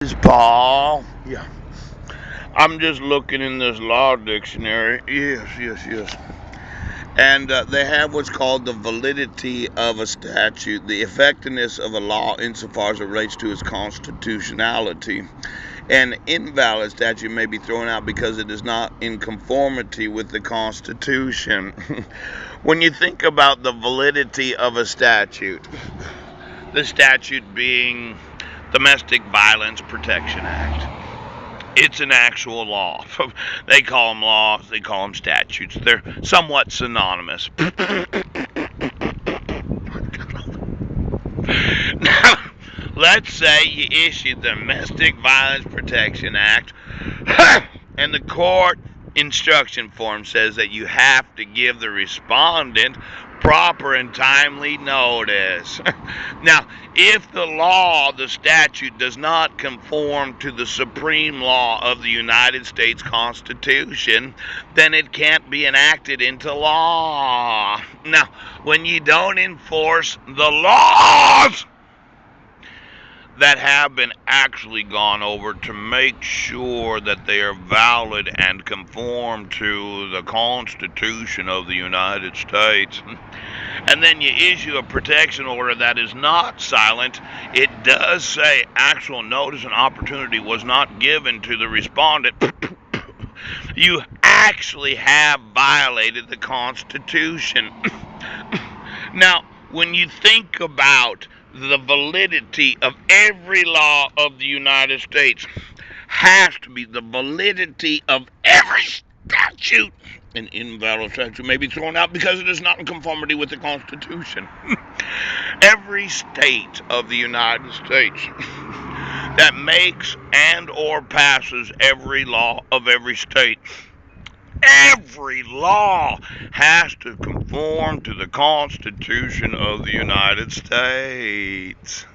This is Paul. Yeah. I'm just looking in this law dictionary. Yes. And they have what's called the validity of a statute, the effectiveness of a law insofar as it relates to its constitutionality. An invalid statute may be thrown out because it is not in conformity with the Constitution. When you think about the validity of a statute, the statute being Domestic Violence Protection Act. It's an actual law. They call them laws, they call them statutes. They're somewhat synonymous. Now, let's say you issue the Domestic Violence Protection Act, and the court instruction form says that you have to give the respondent proper and timely notice. Now, if the law, the statute, does not conform to the supreme law of the United States Constitution, then it can't be enacted into law. Now, when you don't enforce the laws that have been actually gone over to make sure that they are valid and conform to the Constitution of the United States, and then you issue a protection order that is not silent, it does say actual notice and opportunity was not given to the respondent, you actually have violated the Constitution. Now, when you think about the validity of every law of the United States, has to be the validity of every statute. An invalid statute may be thrown out because it is not in conformity with the Constitution. Every state of the United States that makes and or passes every law of every state, every law has to conform to the Constitution of the United States.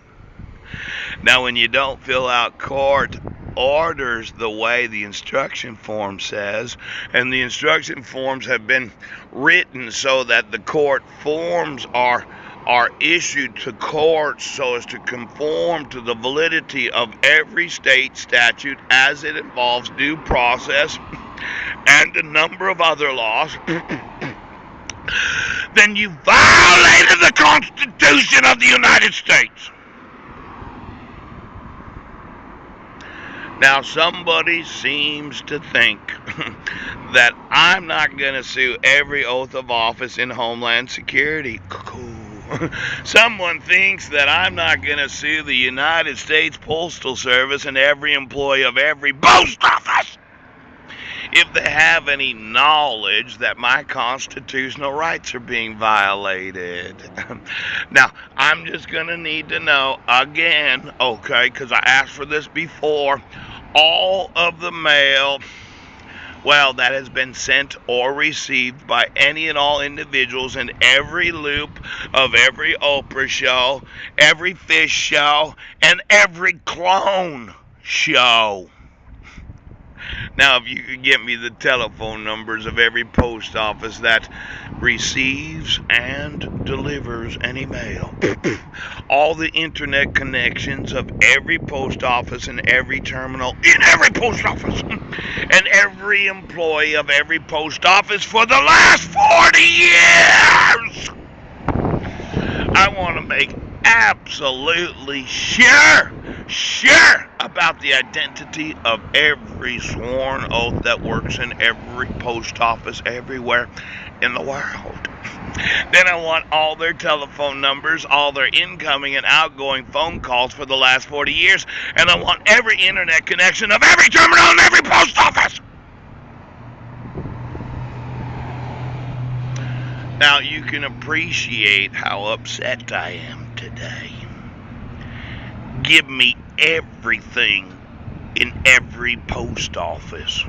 Now, when you don't fill out court orders the way the instruction form says, and the instruction forms have been written so that the court forms are issued to courts so as to conform to the validity of every state statute as it involves due process and a number of other laws, then you violated the Constitution of the United States. Now, somebody seems to think that I'm not going to sue every oath of office in Homeland Security. Someone thinks that I'm not going to sue the United States Postal Service and every employee of every post office if they have any knowledge that my constitutional rights are being violated. Now, I'm just going to need to know again, okay, because I asked for this before, all of the mail, well, that has been sent or received by any and all individuals in every loop of every Oprah show, every Fish show, and every clone show. Now, if you could get me the telephone numbers of every post office that receives and delivers any mail, all the internet connections of every post office and every terminal in every post office, and every employee of every post office for the last 40 years, I want to make absolutely sure about the identity of every sworn oath that works in every post office everywhere in the world. Then I want all their telephone numbers, all their incoming and outgoing phone calls for the last 40 years, and I want every internet connection of every terminal in every post office. Now, you can appreciate how upset I am today. Give me everything in every post office.